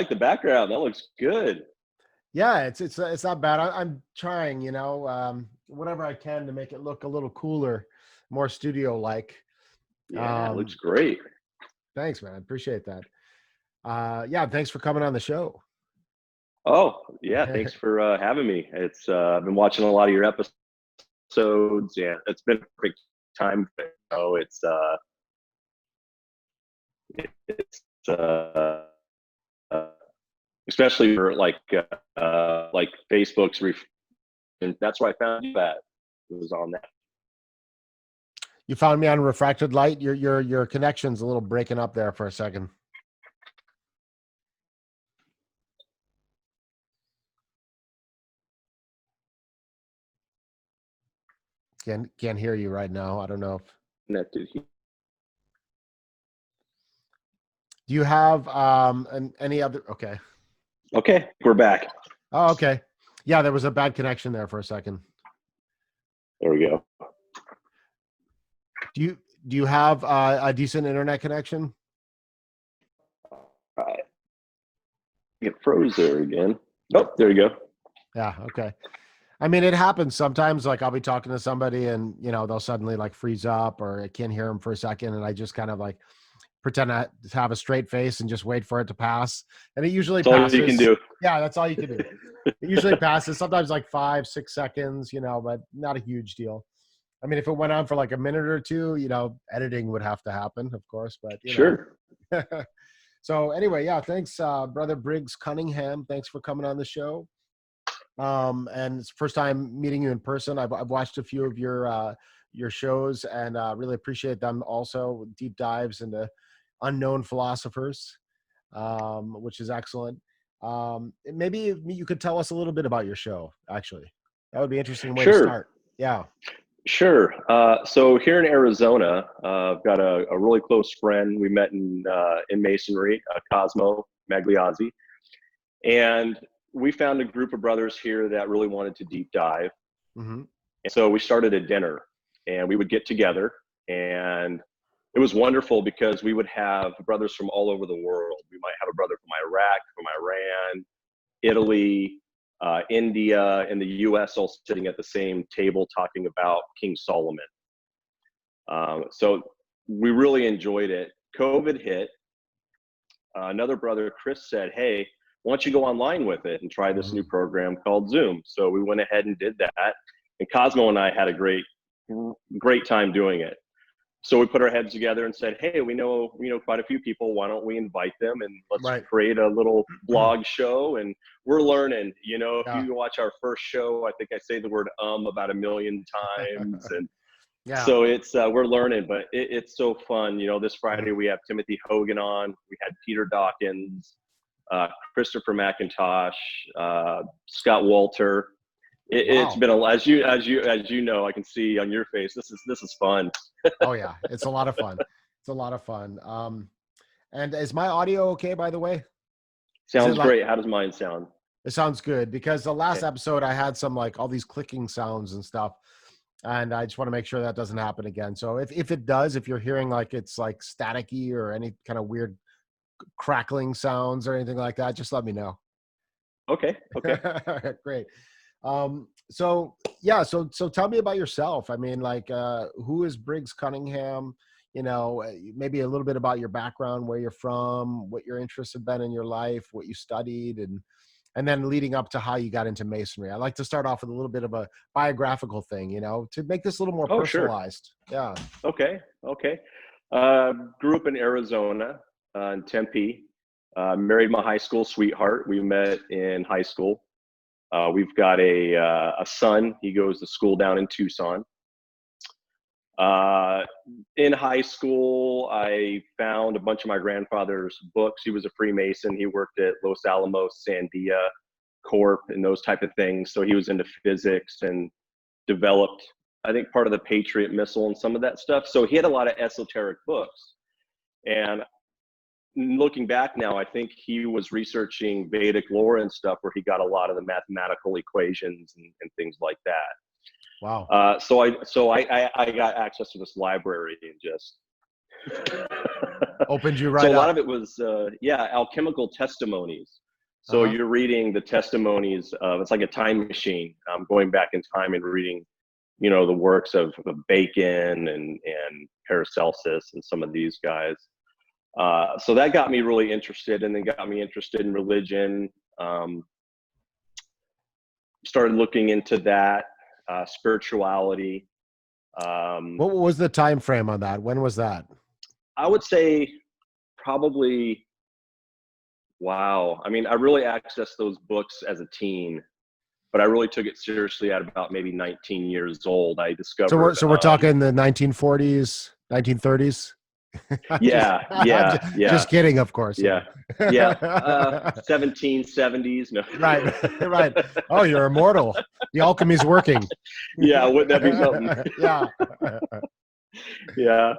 like the background. That looks good. Yeah, it's not bad. I'm trying, whatever I can to make it look a little cooler, more studio like. Yeah, it looks great. Thanks, man. I appreciate that. Yeah, thanks for coming on the show. Oh, yeah. Thanks for having me. I've been watching a lot of your episodes. Yeah, it's been a perfect time. Oh, it's uh, especially for like Facebook's. And that's where I found you at. It was on that. You found me on refracted light. Your connection's a little breaking up there for a second. Can't hear you right now. I don't know if Connected. do you have any other okay. Okay, we're back. Oh, okay. Yeah, there was a bad connection there for a second. There we go. Do you have a decent internet connection? All right. It froze there again. Oh, there you go. Yeah, okay. I mean, it happens sometimes. Like I'll be talking to somebody and, they'll suddenly like freeze up or I can't hear them for a second. And I just kind of like pretend to have a straight face and just wait for it to pass. And it usually That's passes. all you can do. Yeah, that's all you can do. It usually passes, sometimes like 5-6 seconds, but not a huge deal. I mean, if it went on for like a minute or two, editing would have to happen, of course, but Sure. So anyway, yeah, thanks, brother Briggs Cunningham. Thanks for coming on the show. And it's the first time meeting you in person. I've watched a few of your shows and really appreciate them also. Deep dives into unknown philosophers, which is excellent. Maybe you could tell us a little bit about your show, actually. That would be an interesting way to start. Yeah. Sure. So here in Arizona, I've got a really close friend. We met in Masonry, Cosmo Magliazzi. And we found a group of brothers here that really wanted to deep dive. Mm-hmm. And so we started a dinner and we would get together, and it was wonderful because we would have brothers from all over the world. We might have a brother from Iraq, from Iran, Italy, India, and the US all sitting at the same table talking about King Solomon. So we really enjoyed it. COVID hit. Another brother, Chris, said, hey, why don't you go online with it and try this new program called Zoom? So we went ahead and did that. And Cosmo and I had a great time doing it. So we put our heads together and said, hey, we know quite a few people. Why don't we invite them and let's create a little blog show? And we're learning, if you watch our first show, I think I say the word about 1 million times. And so it's, we're learning, but it's so fun. This Friday we have Timothy Hogan on, we had Peter Dawkins, Christopher McIntosh, Scott Walter. It's been as you know, I can see on your face. This is fun. Oh yeah, it's a lot of fun. It's a lot of fun. And is my audio okay, by the way? Sounds great. How does mine sound? It sounds good because the last episode I had some like all these clicking sounds and stuff, and I just want to make sure that doesn't happen again. So if it does, if you're hearing like it's like staticky or any kind of weird crackling sounds or anything like that, just let me know. Okay. Great. So tell me about yourself. I mean, like, who is Briggs Cunningham? Maybe a little bit about your background, where you're from, what your interests have been in your life, what you studied, and then leading up to how you got into Masonry. I like to start off with a little bit of a biographical thing, to make this a little more personalized. Sure. Yeah. Okay. Grew up in Arizona, in Tempe. Married my high school sweetheart. We met in high school. We've got a son. He goes to school down in Tucson. In high school, I found a bunch of my grandfather's books. He was a Freemason. He worked at Los Alamos, Sandia Corp, and those type of things. So he was into physics and developed, I think, part of the Patriot missile and some of that stuff. So he had a lot of esoteric books. And looking back now, I think he was researching Vedic lore and stuff where he got a lot of the mathematical equations and things like that. Wow. So I got access to this library and just Opened you So right a lot up. of it was, alchemical testimonies. So Uh-huh. you're reading the testimonies of, it's like a time machine, going back in time and reading, the works of Bacon and Paracelsus and some of these guys. So that got me really interested, and then got me interested in religion. Started looking into that, spirituality. What was the time frame on that? When was that? I would say probably, wow. I mean, I really accessed those books as a teen, but I really took it seriously at about maybe 19 years old. I So we're discovered, so we're talking the 1940s, 1930s. just, yeah, yeah, yeah, just kidding, of course. yeah, yeah, 1770s. No. Right, right. Oh, you're immortal. The alchemy's working. Yeah, wouldn't that be something? Yeah. Yeah.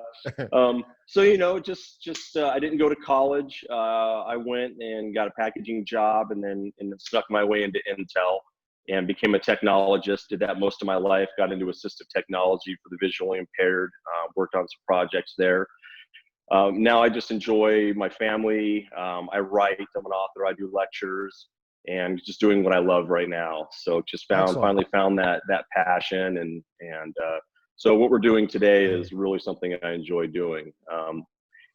So I didn't go to college. I went and got a packaging job, and then snuck my way into Intel and became a technologist. Did that most of my life. Got into assistive technology for the visually impaired. Worked on some projects there. Now I just enjoy my family. I write. I'm an author. I do lectures, and just doing what I love right now. So just Excellent. finally found that passion, and so what we're doing today is really something I enjoy doing.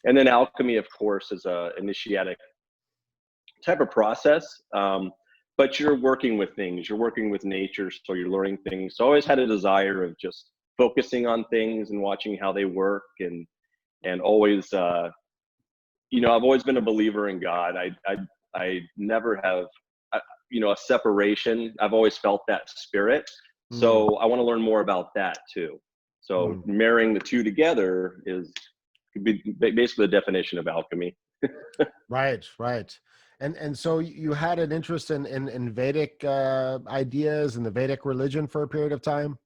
And then alchemy, of course, is a initiatic type of process. But you're working with things. You're working with nature, so you're learning things. So I always had a desire of just focusing on things and watching how they work, and always, I've always been a believer in God. I never have, a separation. I've always felt that spirit. Mm, So I want to learn more about that too. So mm. marrying the two together could be basically the definition of alchemy. Right, right. And so you had an interest in Vedic ideas and the Vedic religion for a period of time.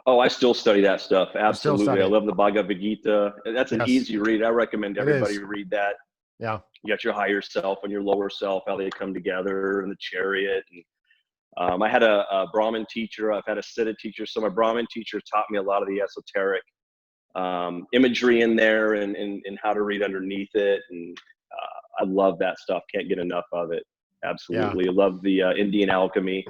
Oh, I still study that stuff. You still Absolutely. study I it. love the Bhagavad Gita. That's an Yes, easy read. I recommend it everybody is. read that. Yeah. You got your higher self and your lower self, how they come together, and the chariot. And I had a Brahmin teacher. I've had a Siddha teacher. So my Brahmin teacher taught me a lot of the esoteric imagery in there, and how to read underneath it. And I love that stuff. Can't get enough of it. Yeah. Absolutely. I love the Indian alchemy.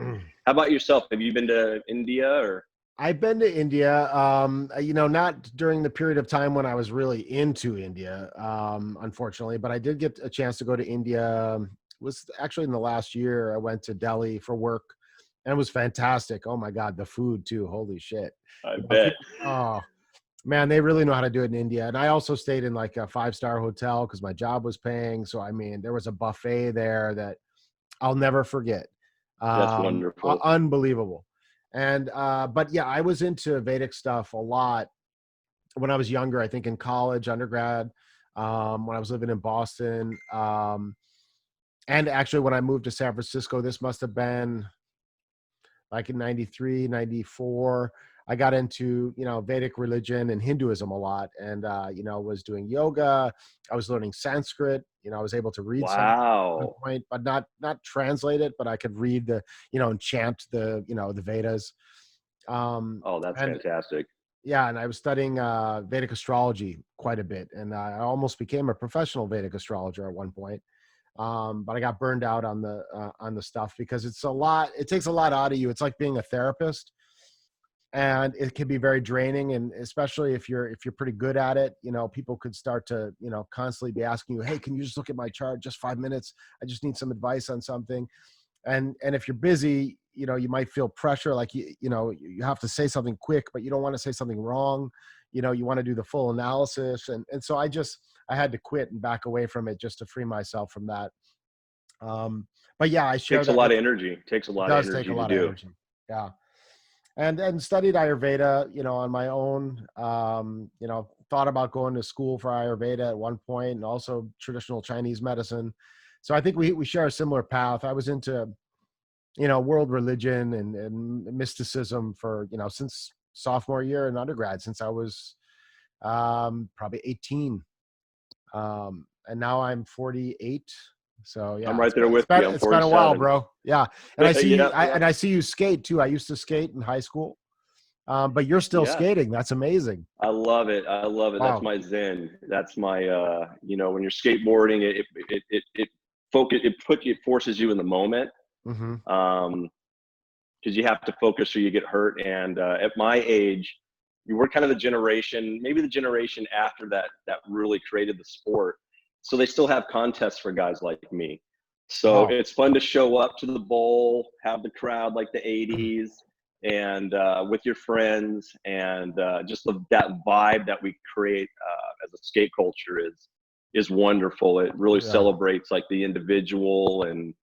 How about yourself? Have you been to India or? I've been to India, not during the period of time when I was really into India, unfortunately, but I did get a chance to go to India. It was actually in the last year. I went to Delhi for work, and it was fantastic. Oh my God, the food too. Holy shit. I You know, bet. oh man, they really know how to do it in India. And I also stayed in like a 5-star hotel because my job was paying. So, I mean, there was a buffet there that I'll never forget. That's wonderful. Unbelievable. And but yeah, I was into Vedic stuff a lot when I was younger. I think in college, undergrad, when I was living in Boston, and actually when I moved to San Francisco. This must have been like in 93, 94. I got into, Vedic religion and Hinduism a lot, and, was doing yoga. I was learning Sanskrit. I was able to read Sanskrit at one Wow. point, but not translate it, but I could read and chant the Vedas. Um, Oh, that's and fantastic. yeah, and I was studying Vedic astrology quite a bit, and I almost became a professional Vedic astrologer at one point. But I got burned out on the stuff because it's a lot. It takes a lot out of you. It's like being a therapist, and it can be very draining. And especially if you're pretty good at it, people could start to constantly be asking you, "Hey, can you just look at my chart? Just 5 minutes. I just need some advice on something." And if you're busy, you might feel pressure, like you have to say something quick, but you don't want to say something wrong. You want to do the full analysis, and so I had to quit and back away from it just to free myself from that. But yeah, I share Takes a that lot with. of energy. Takes a It lot of does take a energy to lot of do. energy. Yeah. And studied Ayurveda, on my own. Thought about going to school for Ayurveda at one point, and also traditional Chinese medicine. So I think we share a similar path. I was into world religion and mysticism for since sophomore year in undergrad, since I was probably 18, and now I'm 48. So I'm yeah, right there with you. I'm it's been a while, 47. bro. Yeah, and I see you, Yep, yep. and I see you skate too. I used to skate in high school. But you're still Yeah. skating. That's amazing. I love it. I love it. That's Wow. my zen. That's my, when you're skateboarding, it forces you in the moment. Mm-hmm. Because you have to focus or you get hurt. And at my age, you were kind of the generation, maybe the generation after that really created the sport. So they still have contests for guys like me. So Wow. it's fun to show up to the bowl, have the crowd like the 80s, and with your friends, and just that vibe that we create as a skate culture is wonderful. It really Yeah. celebrates like the individual, and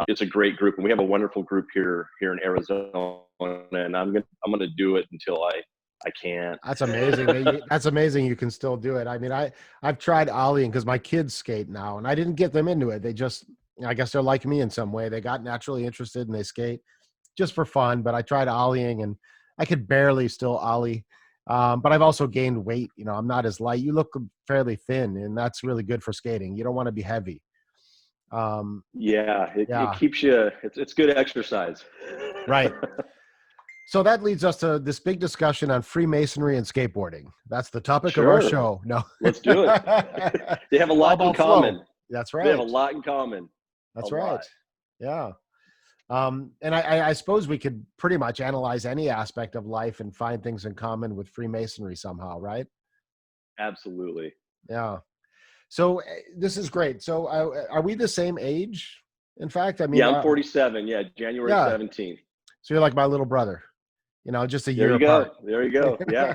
it's a great group, and we have a wonderful group here in Arizona, and I'm gonna do it until I can't. That's amazing. That's amazing. You can still do it. I mean, I've tried ollieing because my kids skate now, and I didn't get them into it. They just, I guess they're like me in some way. They got naturally interested and they skate just for fun. But I tried ollieing and I could barely still ollie. But I've also gained weight. You know, I'm not as light. You look fairly thin, and that's really good for skating. You don't want to be heavy. Yeah, it Yeah, keeps you. It's good exercise. right. So that leads us to this big discussion on Freemasonry and skateboarding. That's the topic of our Sure, show. No, let's do it. They have a all lot in about flow. common. That's They have a right. lot in common. A That's right. lot. Yeah. And I suppose we could pretty much analyze any aspect of life and find things in common with Freemasonry somehow, right? Absolutely. Yeah. So this is great. So are we the same age? In fact, I mean, Yeah, I'm 47. Yeah, January yeah. 17th. So you're like my little brother, you know, just a There year you apart. go. There you go. Yeah.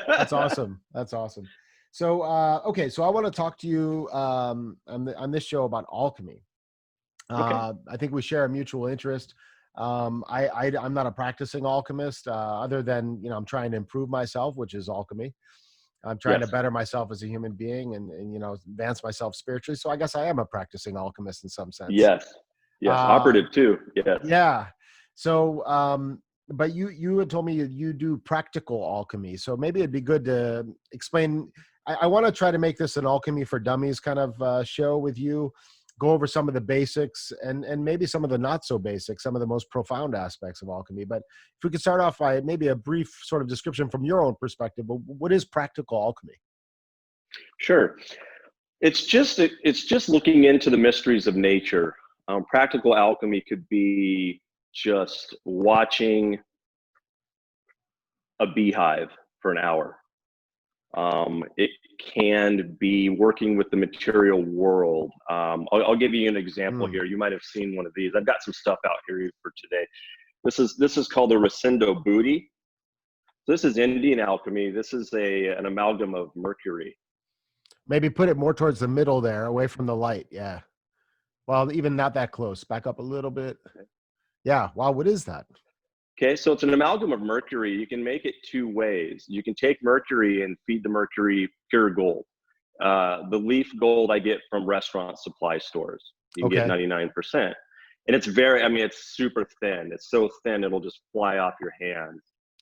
That's awesome. That's awesome. So, okay. So I want to talk to you on this show about alchemy. Okay. I think we share a mutual interest. I'm not a practicing alchemist, other than, you know, I'm trying to improve myself, which is alchemy. I'm trying to Yes. better myself as a human being and, you know, advance myself spiritually. So I guess I am a practicing alchemist in some sense. Yes. Yes. Uh, Operative too. Yes. yeah. So, but you had told me you do practical alchemy. So maybe it'd be good to explain. I want to try to make this an alchemy for dummies kind of show with you. Go over some of the basics and maybe some of the not so basic, some of the most profound aspects of alchemy. But if we could start off by maybe a brief sort of description from your own perspective, what is practical alchemy? Sure. It's just looking into the mysteries of nature. Practical alchemy could be just watching a beehive for an hour. It can be working with the material world. I'll give you an example here. You might have seen one of these. I've got some stuff out here for today. This is called the Rosicrucians booty. This is Indian alchemy. This is an amalgam of mercury. Maybe put it more towards the middle there, away from the light. Yeah. Well, even not that close. Back up a little bit. Yeah. Wow. What is that? Okay, so it's an amalgam of mercury. You can make it two ways. You can take mercury and feed the mercury pure gold. The leaf gold I get from restaurant supply stores. You can get Okay. 99%. And it's very, I mean, it's super thin. It's so thin, it'll just fly off your hand.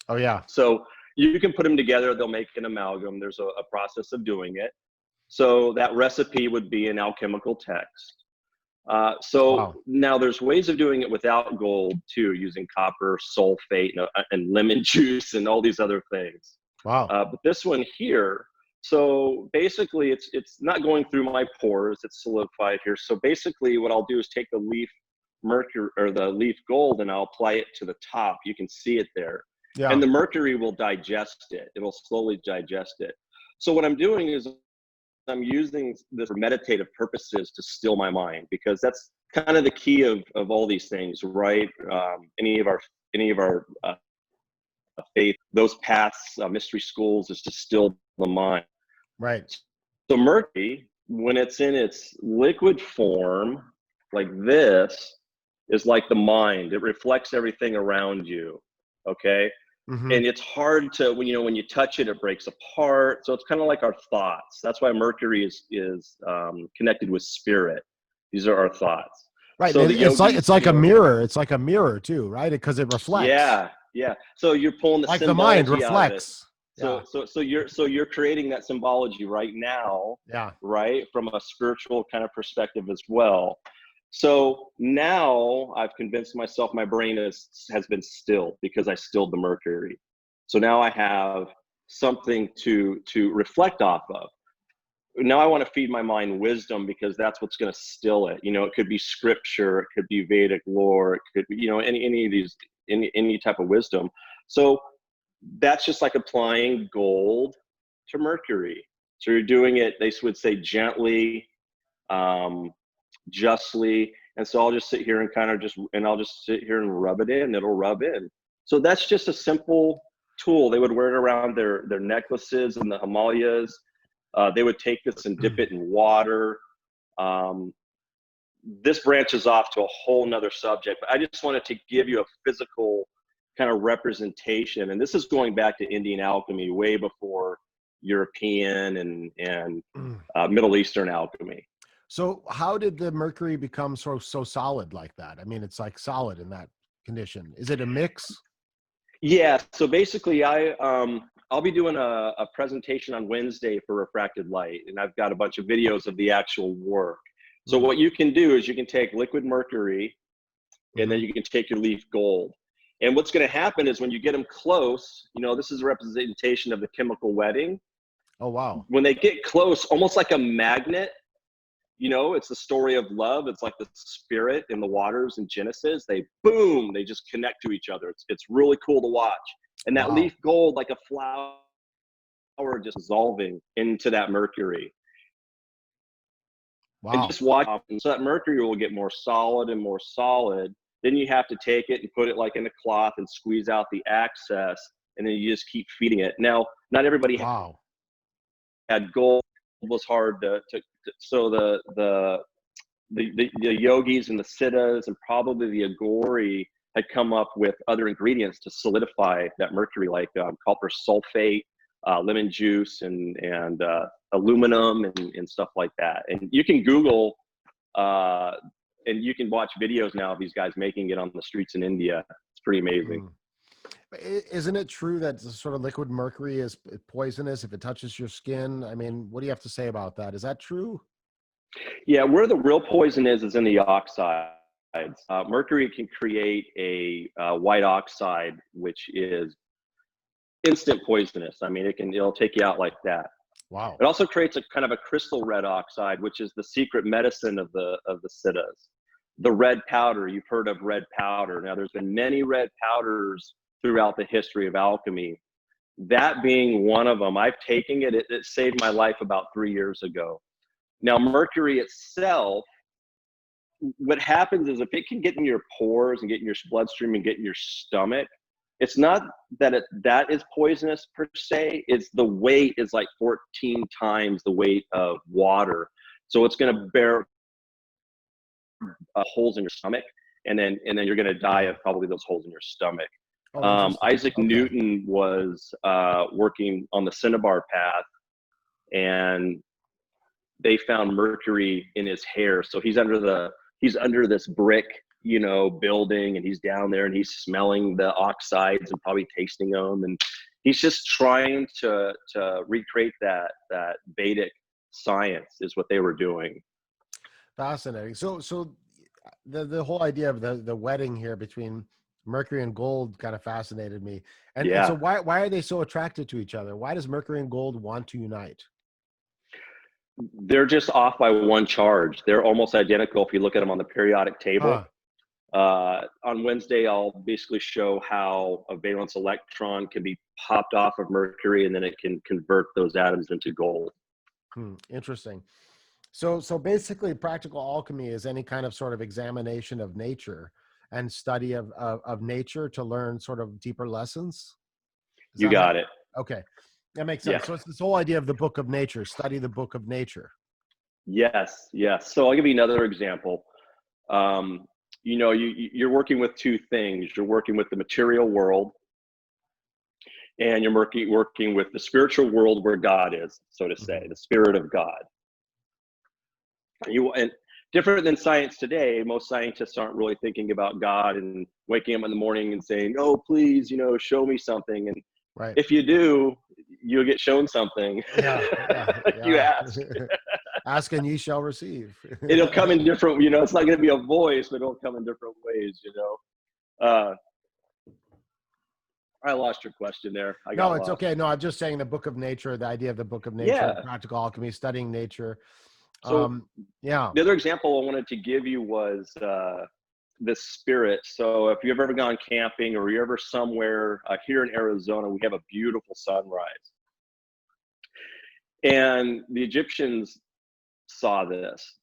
Oh, yeah. So you can put them together. They'll make an amalgam. There's a process of doing it. So that recipe would be an alchemical text. So Wow. now there's ways of doing it without gold too, using copper, sulfate, and lemon juice and all these other things. Wow. But this one here, so basically it's not going through my pores, it's solidified here. So basically what I'll do is take the leaf mercury or the leaf gold and I'll apply it to the top. You can see it there. Yeah. And the mercury will digest it. It'll slowly digest it. So what I'm doing is I'm using this for meditative purposes to still my mind, because that's kind of the key of all these things, right? Any of our faith, those paths, mystery schools, is to still the mind. Right. So mercury, when it's in its liquid form, like this, is like the mind. It reflects everything around you. Okay. Mm-hmm. And it's hard to, when you touch it, it breaks apart. So it's kind of like our thoughts. That's why mercury is connected with spirit. These are our thoughts. Right. So It's like a mirror. It's like a mirror too, right? Because it reflects. Yeah. So you're pulling the like the mind symbology reflects. out of it. So you're creating that symbology right now. Yeah. Right, from a spiritual kind of perspective as well. So now I've convinced myself my brain has been stilled because I stilled the mercury. So now I have something to reflect off of. Now I want to feed my mind wisdom because that's what's going to still it. You know, it could be scripture, it could be Vedic lore, it could be, you know, any of these, any type of wisdom. So that's just like applying gold to mercury. So you're doing it, they would say gently, justly. And so I'll just sit here and I'll just sit here and rub it in, it'll rub in. So that's just a simple tool. They would wear it around their necklaces and the Himalayas. They would take this and dip it in water. This branches off to a whole nother subject, but I just wanted to give you a physical kind of representation. And this is going back to Indian alchemy way before European and Middle Eastern alchemy. So how did the mercury become so solid like that? I mean, it's like solid in that condition. Is it a mix? Yeah. So basically, I'll be doing a presentation on Wednesday for refracted light, and I've got a bunch of videos of the actual work. So what you can do is you can take liquid mercury, and then you can take your leaf gold. And what's going to happen is when you get them close, you know, this is a representation of the chemical wedding. Oh, wow. When they get close, almost like a magnet, you know, it's the story of love. It's like the spirit in the waters in Genesis. They just connect to each other. It's really cool to watch. And that leaf gold, like a flower, just dissolving into that mercury. Wow. And just watch. So that mercury will get more solid and more solid. Then you have to take it and put it like in a cloth and squeeze out the excess. And then you just keep feeding it. Now, not everybody had gold. It was hard so the yogis and the siddhas and probably the agori had come up with other ingredients to solidify that mercury, like copper sulfate, lemon juice, and aluminum and stuff like that. And you can Google and you can watch videos now of these guys making it on the streets in India. It's pretty amazing. Isn't it true that the sort of liquid mercury is poisonous if it touches your skin? I mean, what do you have to say about that? Is that true? Yeah, where the real poison is in the oxides. Mercury can create a white oxide, which is instant poisonous. I mean, it'll take you out like that. Wow. It also creates a kind of a crystal red oxide, which is the secret medicine of the siddhas. The red powder, you've heard of red powder. Now, there's been many red powders throughout the history of alchemy. That being one of them. I've taken it. It saved my life about 3 years ago. Now, mercury itself, what happens is if it can get in your pores and get in your bloodstream and get in your stomach, it's not that that is poisonous per se. It's the weight is like 14 times the weight of water. So it's going to bear holes in your stomach, and then you're going to die of probably those holes in your stomach. Isaac Newton was working on the Cinnabar path, and they found mercury in his hair. So he's under this brick, you know, building, and he's down there and he's smelling the oxides and probably tasting them, and he's just trying to recreate that Vedic science is what they were doing. Fascinating. So the whole idea of the wedding here between mercury and gold kind of fascinated me. And so why are they so attracted to each other? Why does mercury and gold want to unite? They're just off by one charge. They're almost identical if you look at them on the periodic table. On Wednesday, I'll basically show how a valence electron can be popped off of mercury, and then it can convert those atoms into gold. Interesting. So basically, practical alchemy is any kind of sort of examination of nature and study of nature to learn sort of deeper lessons. You got it. Okay. That makes sense. Yeah. So it's this whole idea of the book of nature, study the book of nature. Yes. So I'll give you another example. You know, you're working with two things. You're working with the material world, and you're working with the spiritual world where God is, so to say, the spirit of God. And different than science today, most scientists aren't really thinking about God and waking up in the morning and saying, "Oh, please, you know, show me something." And if you do, you'll get shown something. You ask. Ask and ye shall receive. It'll come in different, it's not going to be a voice, but it'll come in different ways, I lost your question there. I got No, it's lost. okay. No, I'm just saying the book of nature, the idea of the book of nature, Yeah. practical alchemy, studying nature. So Yeah. the other example I wanted to give you was the spirit. So if you've ever gone camping or you're ever somewhere here in Arizona, we have a beautiful sunrise. And the Egyptians saw this.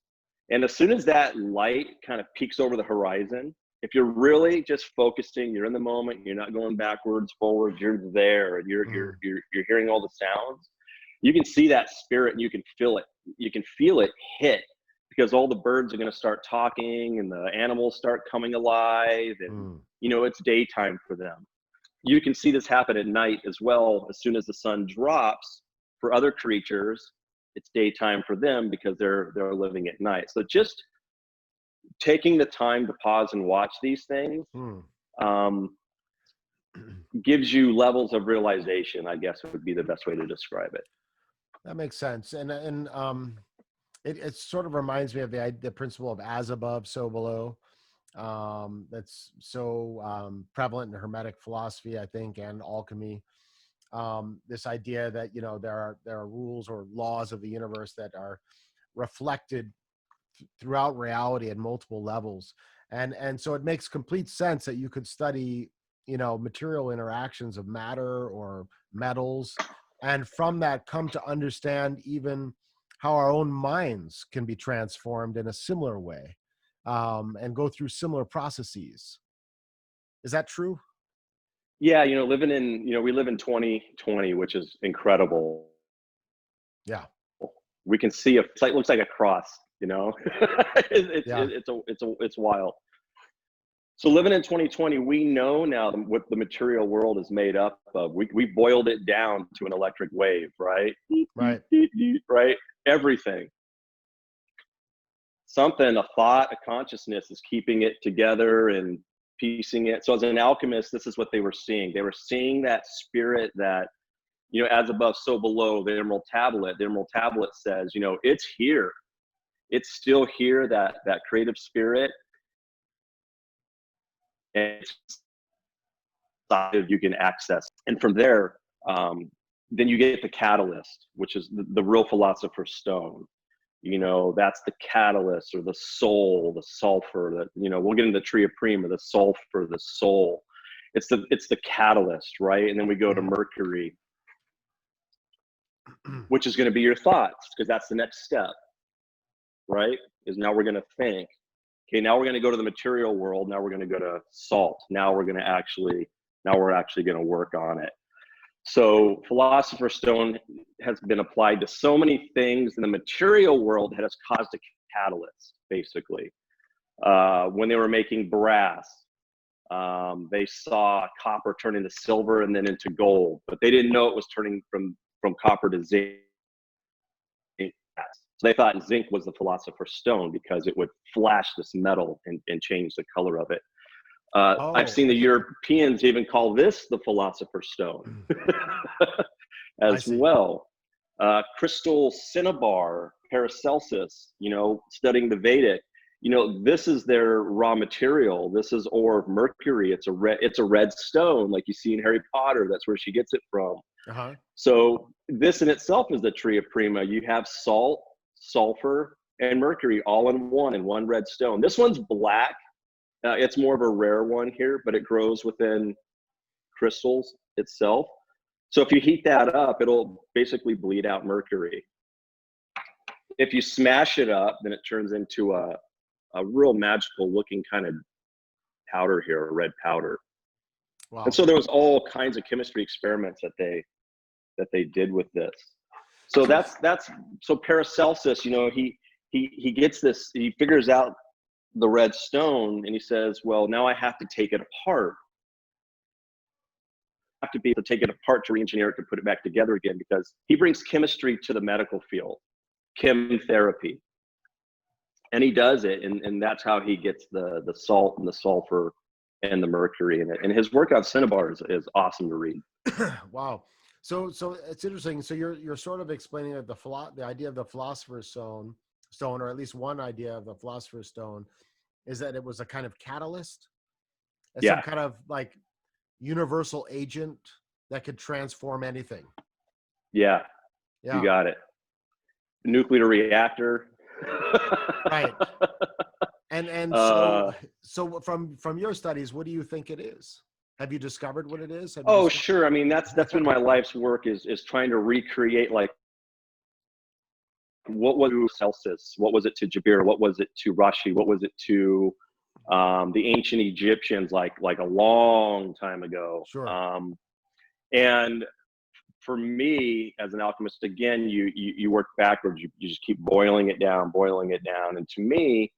And as soon as that light kind of peeks over the horizon, if you're really just focusing, you're in the moment, you're not going backwards, forwards, you're there, and you're hearing all the sounds, you can see that spirit and you can feel it. You can feel it hit, because all the birds are going to start talking and the animals start coming alive, and it's daytime for them. You can see this happen at night as well. As soon as the sun drops, for other creatures, it's daytime for them because they're living at night. So just taking the time to pause and watch these things gives you levels of realization, I guess would be the best way to describe it. That makes sense. And it sort of reminds me of the principle of as above, so below. That's so prevalent in Hermetic philosophy, I think, and alchemy. This idea that there are rules or laws of the universe that are reflected throughout reality at multiple levels, and so it makes complete sense that you could study material interactions of matter or metals, and from that come to understand even how our own minds can be transformed in a similar way, and go through similar processes. Is that true? Yeah, living in, we live in 2020, which is incredible. Yeah. We can see it looks like a cross, it's wild. So living in 2020, we know now what the material world is made up of. We boiled it down to an electric wave, right? Right. Right? Everything. Something, a thought, a consciousness is keeping it together and piecing it. So as an alchemist, this is what they were seeing. They were seeing that spirit that, as above, so below, the emerald tablet. The emerald tablet says, it's here. It's still here, that creative spirit. And you can access. And from there, then you get the catalyst, which is the real philosopher's stone. That's the catalyst, or the soul, the sulfur, that, we'll get into the tria prima, the sulfur, the soul. It's the catalyst, right? And then we go to Mercury, which is going to be your thoughts, because that's the next step, right? Is now we're going to think. Okay, now we're going to go to the material world. Now we're going to go to salt. Now we're actually going to work on it. So philosopher's stone has been applied to so many things in the material world that has caused a catalyst, basically. When they were making brass, they saw copper turn into silver and then into gold, but they didn't know it was turning from copper to zinc. So they thought zinc was the philosopher's stone because it would flash this metal and change the color of it. I've seen the Europeans even call this the philosopher's stone as well. Crystal cinnabar, Paracelsus, studying the Vedic, this is their raw material. This is ore of Mercury. It's a red stone, like you see in Harry Potter. That's where she gets it from. So this in itself is the tria prima. You have salt, sulfur, and mercury all in one red stone. This one's black. It's more of a rare one here, but it grows within crystals itself. So if you heat that up, it'll basically bleed out mercury. If you smash it up, then it turns into a real magical looking kind of powder here, a red powder. Wow. And so there was all kinds of chemistry experiments that they did with this. So so Paracelsus, he gets this, he figures out the red stone, and he says, well, now I have to take it apart. I have to be able to take it apart to re-engineer it, to put it back together again, because he brings chemistry to the medical field, chemotherapy. And he does it, and that's how he gets the salt and the sulfur and the mercury in it. And his work on cinnabar is awesome to read. Wow. So it's interesting. So you're sort of explaining that the idea of the philosopher's stone, or at least one idea of the philosopher's stone, is that it was a kind of catalyst, as some Yeah, kind of like universal agent that could transform anything. yeah, you Yeah, got it. Nuclear reactor. right. And uh, so from your studies, what do you think it is? Have you discovered what it is? Have you oh, discovered? sure. I mean, that's been my life's work is trying to recreate, like, what was Celsus? What was it to Jabir? What was it to Rashi? What was it to the ancient Egyptians, like a long time ago? Sure. And for me, as an alchemist, again, you work backwards. You just keep boiling it down, boiling it down. And to me,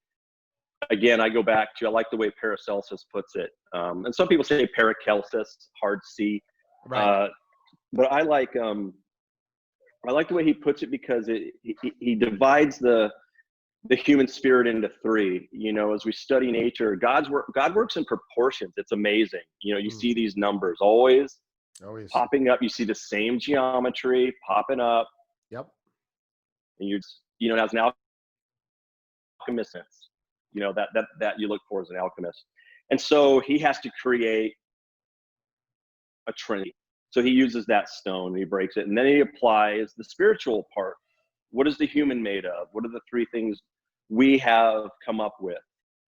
again, I go back to, I like the way Paracelsus puts it. And some people say Paracelsus, hard C. Right. Uh, but I like the way he puts it, because he divides the human spirit into three. You know, as we study nature, God works in proportions. It's amazing. You know, you Mm. see these numbers always Always. popping up. You see the same geometry popping up, Yep. and you know, as an alchemist, you know, that you look for as an alchemist. And so he has to create a trinity. So he uses that stone and he breaks it, and then he applies the spiritual part. What is the human made of? What are the three things we have come up with?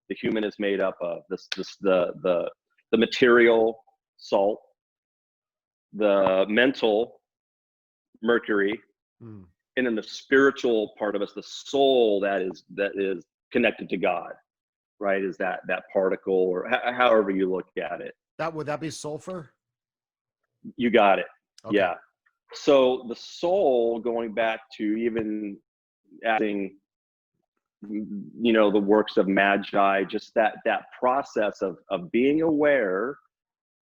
The human is made up of the material, salt, the mental, mercury, Mm. and then the spiritual part of us, the soul that is connected to God, right? Is that particle, or however you look at it. Would that be sulfur? You got it. Okay. Yeah. So the soul, going back to even adding, you know, the works of Magi, just that process of being aware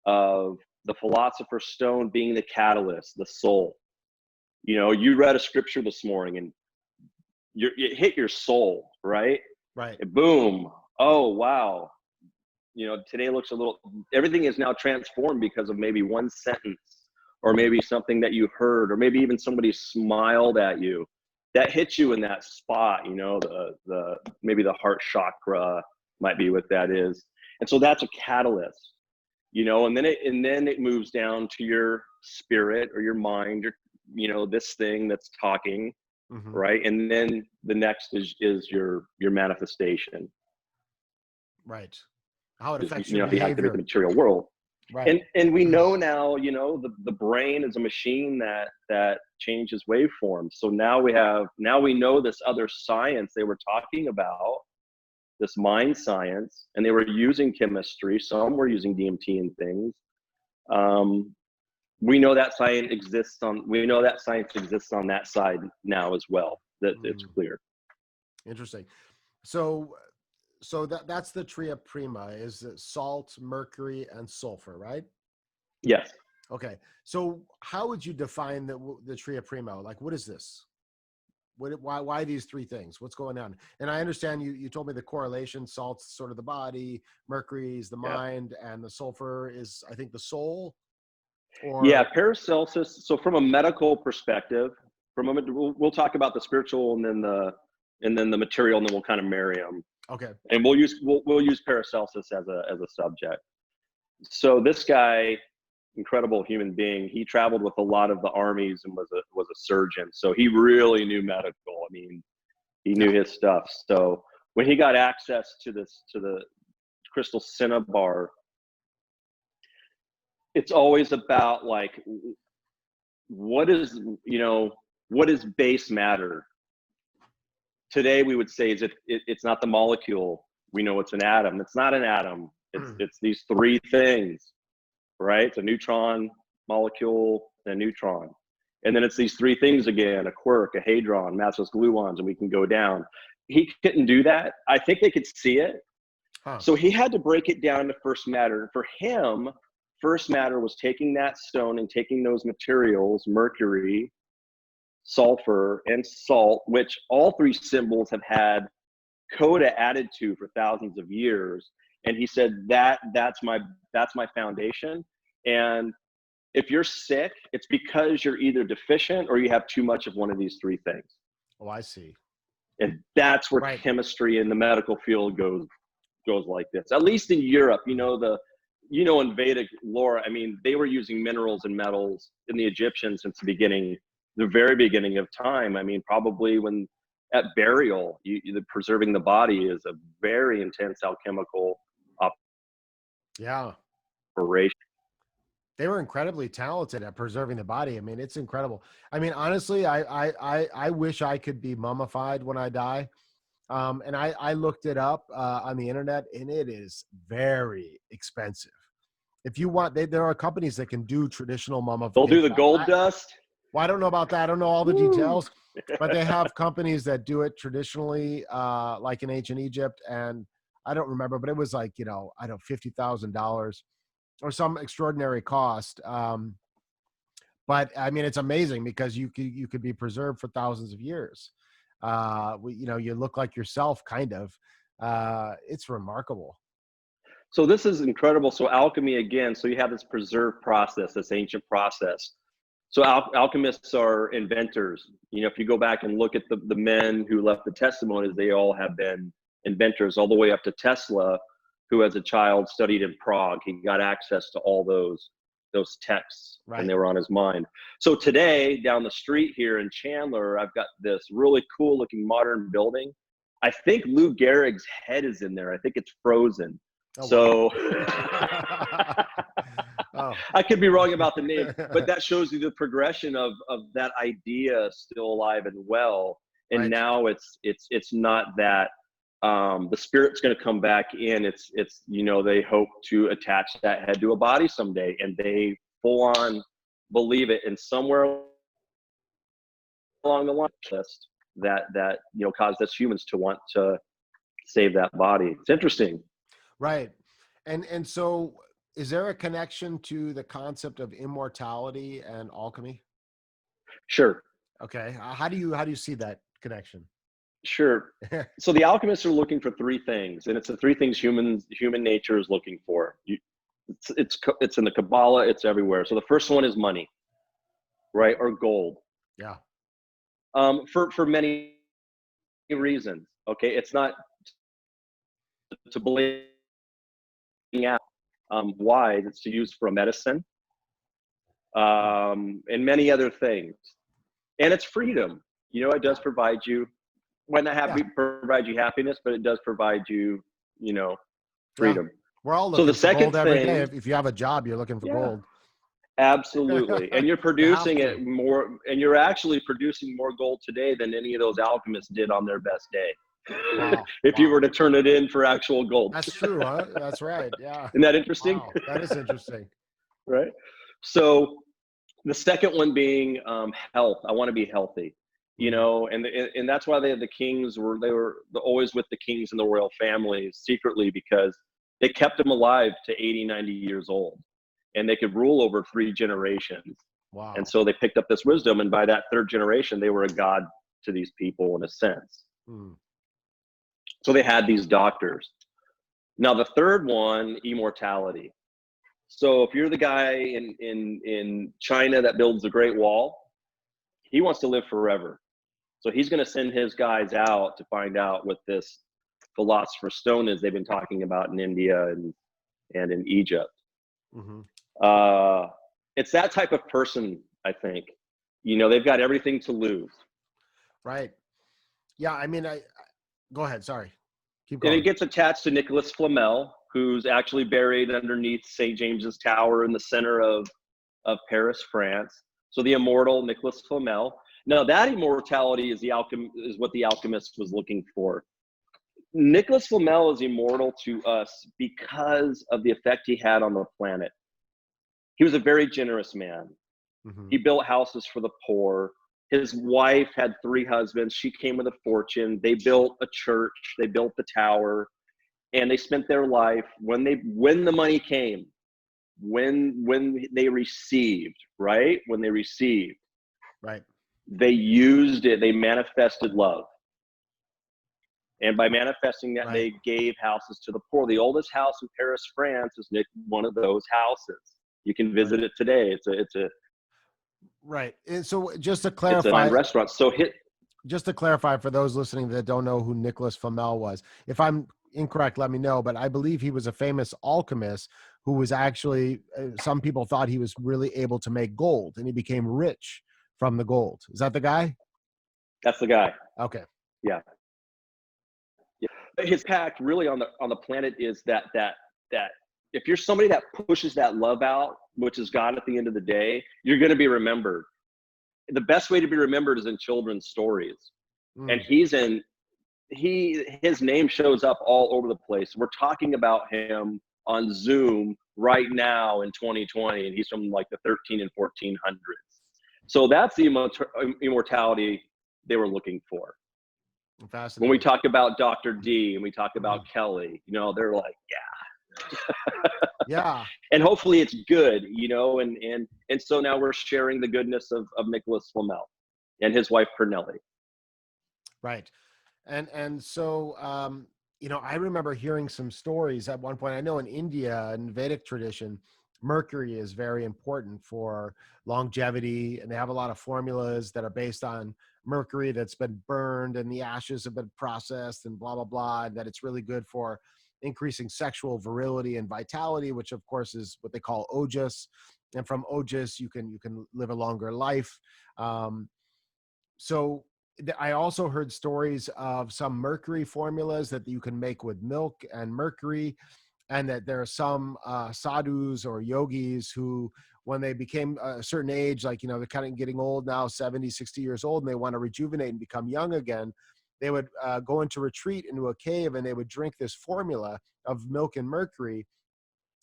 of the philosopher's stone being the catalyst, the soul. You know, you read a scripture this morning and it hit your soul, right? Right. And boom. Oh, wow. You know, today looks a little, everything is now transformed because of maybe one sentence, or Mm. maybe something that you heard, or maybe even somebody smiled at you that hits you in that spot. You know, the maybe the heart chakra might be what that is. And so that's a catalyst, you know, and then it moves down to your spirit or your mind, or, you know, this thing that's talking, Mm-hmm. right? And then the next is your manifestation, Right. How it is, affects you your know, you activate the behavior. material world. Right. And we know now, you know, the brain is a machine that changes waveforms. So now we know this other science they were talking about, this mind science, and they were using chemistry. Some were using DMT and things. We know that science exists on that side now as well. That it's Mm. clear. Interesting. So that's the tria prima, is it salt, mercury, and sulfur, right? Yes. Okay. So how would you define the tria prima? Like, what is this? Why these three things? What's going on? And I understand you told me the correlation: salt's sort of the body, mercury is the Yeah. mind, and the sulfur is, I think, the soul. Yeah. Or Paracelsus. So from a medical perspective, we'll talk about the spiritual, and then the material, and then we'll kind of marry them. okay. And we'll use Paracelsus as a subject. So this guy, incredible human being, he traveled with a lot of the armies and was a surgeon. So he really knew medical. I mean, he knew Yeah. his stuff. So when he got access to the crystal cinnabar, it's always about, like, what is, you know, what is base matter. Today we would say it's not the molecule. We know it's an atom. It's not an atom. It's these three things, right? It's a neutron, molecule, and a neutron. And then it's these three things again: a quark, a hadron, massless gluons, and we can go down. He couldn't do that. I think they could see it. Huh. So he had to break it down to first matter. For him, first matter was taking that stone and taking those materials, mercury, sulfur, and salt, which all three symbols have had coda added to for thousands of years. And he said that's my foundation. And if you're sick, it's because you're either deficient or you have too much of one of these three things. Oh, I see. And that's where Right. chemistry in the medical field goes like this. At least in Europe, you know, in Vedic lore, I mean, they were using minerals and metals in the Egyptians since the very beginning of time. I mean, probably when at burial, preserving the body is a very intense alchemical Yeah. operation. They were incredibly talented at preserving the body. I mean, it's incredible. I mean, honestly, I wish I could be mummified when I die. And I looked it up on the internet, and it is very expensive. If you want, there are companies that can do traditional They'll do mummification. the gold dust. Well, I don't know about that. I don't know all the Woo. details, but they have companies that do it traditionally, like in ancient Egypt. And I don't remember, but it was like, I don't know, $50,000 or some extraordinary cost. But I mean, it's amazing because you could be preserved for thousands of years. You look like yourself, kind of. It's remarkable. So this is incredible. So alchemy again, so you have this preserved process, this ancient process. So alchemists are inventors. You know, if you go back and look at the men who left the testimonies, they all have been inventors, all the way up to Tesla, who as a child studied in Prague. He got access to all those texts, Right. and they were on his mind. So today, down the street here in Chandler, I've got this really cool looking modern building. I think Lou Gehrig's head is in there. I think it's frozen. Oh, So wow. Oh. I could be wrong about the name, but that shows you the progression of that idea still alive and well. And Right. now it's not that the spirit's going to come back in. It's they hope to attach that head to a body someday, and they full on believe it. And somewhere along the line, that caused us humans to want to save that body. It's interesting. Right. And so is there a connection to the concept of immortality and alchemy? Sure. Okay. How do you see that connection? Sure. So the alchemists are looking for three things, and it's the three things human nature is looking for. It's in the Kabbalah, it's everywhere. So the first one is money, right, or gold. Yeah. For many reasons. Okay, it's not to bling out. Why? It's to use for a medicine, and many other things. And it's freedom. You know, it does provide you. Might not provide you happiness, but it does provide you, freedom. Yeah. We're all So looking the for second gold every day. thing, If you have a job, you're looking for gold. Absolutely. And you're producing You have it more, and you're actually producing more gold today than any of those alchemists did on their best day. Wow. If you were to turn it in for actual gold. That's true, huh? That's right. Yeah. Isn't that interesting? Wow. That is interesting. Right. So the second one being health. I want to be healthy. And that's why the kings were always with the kings and the royal families secretly, because they kept them alive to 80, 90 years old, and they could rule over 3 generations. Wow. And so they picked up this wisdom, and by that 3rd generation, they were a god to these people in a sense. So they had these doctors. Now the third one, immortality. So if you're the guy in China that builds the Great Wall, he wants to live forever. So he's going to send his guys out to find out what this philosopher's stone is they've been talking about in India and in Egypt. It's that type of person, I think. They've got everything to lose. Right. Yeah, I mean, go ahead. Sorry. Keep going. And it gets attached to Nicholas Flamel, who's actually buried underneath St. James's Tower in the center of Paris, France. So the immortal Nicholas Flamel. Now that immortality is what the alchemist was looking for. Nicholas Flamel is immortal to us because of the effect he had on the planet. He was a very generous man. He built houses for the poor. His wife had 3 husbands. She came with a fortune. They built a church. They built the tower, and they spent their life when the money came, when they received, right? When they received, right? They used it. They manifested love, and by manifesting that, they gave houses to the poor. The oldest house in Paris, France, is one of those houses. You can visit it today. Right. And so just to It's a clarify, restaurant. So just to clarify for those listening that don't know who Nicholas Flamel was, if I'm incorrect, let me know, but I believe he was a famous alchemist who was actually, some people thought he was really able to make gold, and he became rich from the gold. Is that the guy? that's the guy. Okay. Yeah. His impact really on the planet is that if you're somebody that pushes that love out, which is God at the end of the day, you're going to be remembered. The best way to be remembered is in children's stories. And his name shows up all over the place. We're talking about him on Zoom right now in 2020, and he's from like the 13 and 1400s. So that's the immortality they were looking for. When we talk about Dr. D and we talk about Kelly, they're like, yeah. And hopefully it's good, and so now we're sharing the goodness of Nicholas Flamel and his wife Pernelli. Right. And so, I remember hearing some stories at one point. I know in India, in Vedic tradition, Mercury is very important for longevity, and they have a lot of formulas that are based on Mercury that's been burned and the ashes have been processed and blah, blah, blah, and that it's really good for increasing sexual virility and vitality, which of course is what they call ojas. And from ojas, you can live a longer life. So I also heard stories of some mercury formulas that you can make with milk and mercury, and that there are some sadhus or yogis who, when they became a certain age, like, they're kind of getting old now, 70, 60 years old, and they want to rejuvenate and become young again, they would go into retreat into a cave, and they would drink this formula of milk and mercury,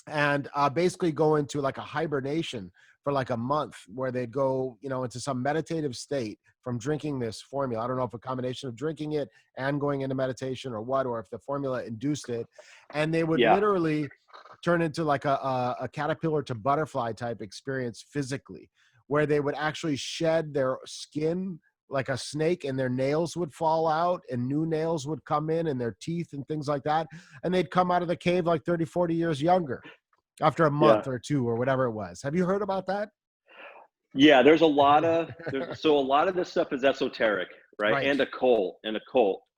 and basically go into like a hibernation for like a month, where they'd go, into some meditative state from drinking this formula. I don't know if a combination of drinking it and going into meditation or what, or if the formula induced it. And they would literally turn into like a caterpillar to butterfly type experience physically, where they would actually shed their skin like a snake, and their nails would fall out and new nails would come in, and their teeth and things like that. And they'd come out of the cave like 30, 40 years younger after a month or two or whatever it was. Have you heard about that? Yeah, there's a lot of this stuff is esoteric, right? And occult.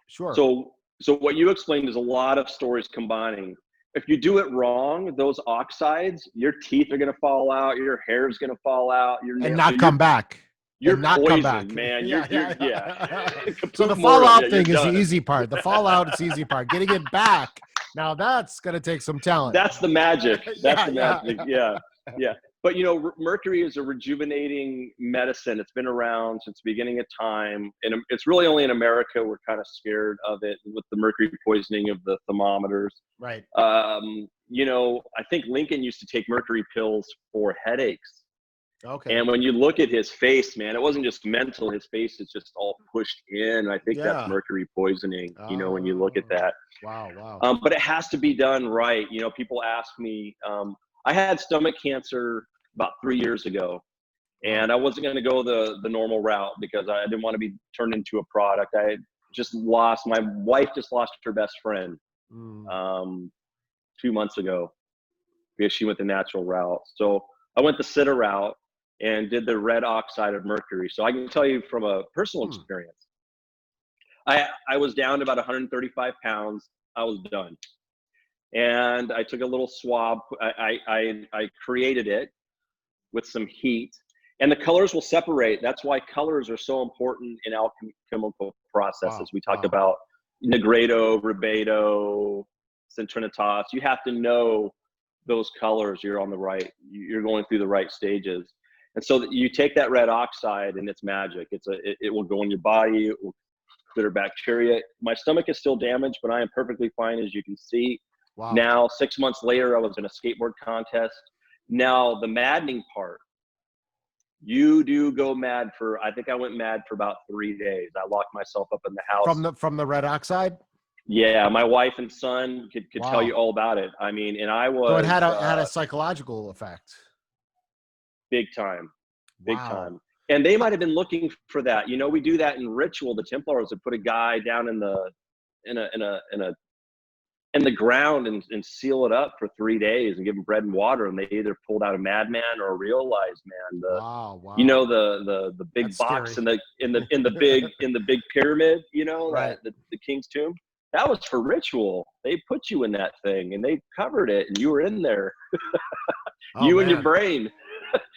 Sure. So what you explained is a lot of stories combining. If you do it wrong, those oxides, your teeth are going to fall out, your hair is going to fall out, and not come back. You're not poisoned, come back, man. So the fallout thing is the easy part. The fallout is the easy part. Getting it back, now that's going to take some talent. That's the magic. That's the magic. Yeah. But Mercury is a rejuvenating medicine. It's been around since the beginning of time, and it's really only in America we're kind of scared of it with the mercury poisoning of the thermometers. Right. I think Lincoln used to take mercury pills for headaches. Okay. And when you look at his face, man, it wasn't just mental. His face is just all pushed in. I think that's mercury poisoning, when you look at that. Wow. But it has to be done right. People ask me, I had stomach cancer about 3 years ago, and I wasn't going to go the normal route because I didn't want to be turned into a product. My wife just lost her best friend 2 months ago because she went the natural route. So I went the sitter route and did the red oxide of mercury. So I can tell you from a personal experience, I was down to about 135 pounds. I was done. And I took a little swab. I created it with some heat, and the colors will separate. That's why colors are so important in alchemical processes. We talked about nigredo, rubedo, centrinitas. You have to know those colors. You're going through the right stages. And so you take that red oxide, and it's magic. It will go in your body. It will clear bacteria. My stomach is still damaged, but I am perfectly fine, as you can see. Wow. Now, 6 months later, I was in a skateboard contest. Now, the maddening part, you do go mad I think I went mad for about 3 days. I locked myself up in the house. From the red oxide? Yeah, my wife and son could tell you all about it. I mean, and I was... So it had a psychological effect. Big time. And they might have been looking for that. We do that in ritual. The Templars would put a guy down in a in the ground and seal it up for 3 days and give them bread and water. And they either pulled out a madman or a realized man. Wow, You wow. know, the big That's box scary. in the big pyramid, you know, Right. that the king's tomb. That was for ritual. They put you in that thing and they covered it, and you were in there. Oh, You and your man. brain.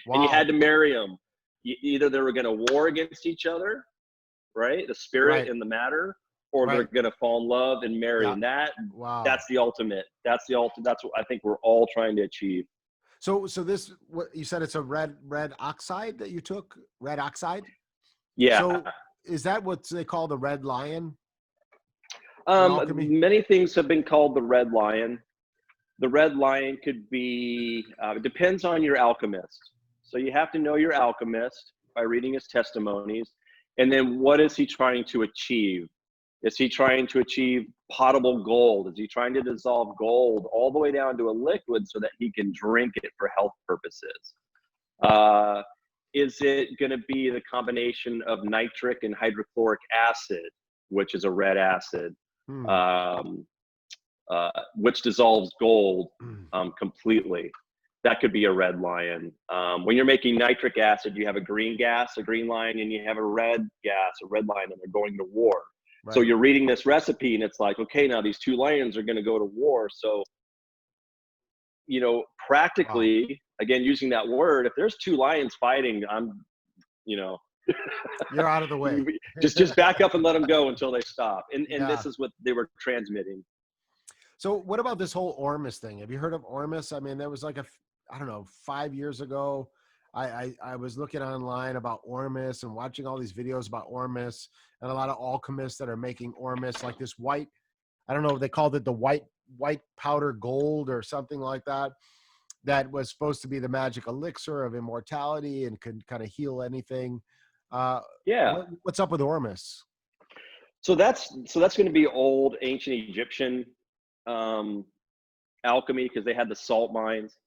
And you Wow. had to marry them. Either they were going to war against each other, right? The spirit Right. and the matter, or they're Right. going to fall in love and marry. Yeah. And Wow. that's the ultimate. That's the ultimate. That's what I think we're all trying to achieve. So this, what you said, it's a red oxide that you took, red oxide. Yeah. So is that what they call the red lion in alchemy? Many things have been called the red lion. The red lion could be, it depends on your alchemist. So you have to know your alchemist by reading his testimonies. And then what is he trying to achieve? Is he trying to achieve potable gold? Is he trying to dissolve gold all the way down to a liquid so that he can drink it for health purposes? Is it going to be the combination of nitric and hydrochloric acid, which is a red acid, which dissolves gold completely? That could be a red lion. When you're making nitric acid, you have a green gas, a green lion, and you have a red gas, a red lion, and they're going to war. Right. So you're reading this recipe and it's like, okay, now these two lions are going to go to war. So, you know, practically, wow. Again, using that word, if there's two lions fighting, you're out of the way. just back up and let them go until they stop. And this is what they were transmitting. So what about this whole Ormus thing? Have you heard of Ormus? I mean, there was like I don't know, 5 years ago, I was looking online about Ormus and watching all these videos about Ormus, and a lot of alchemists that are making Ormus, like this white, I don't know, they called it the white powder gold or something like that, that was supposed to be the magic elixir of immortality and could kind of heal anything. What's up with Ormus? So that's going to be old ancient Egyptian alchemy, because they had the salt mines.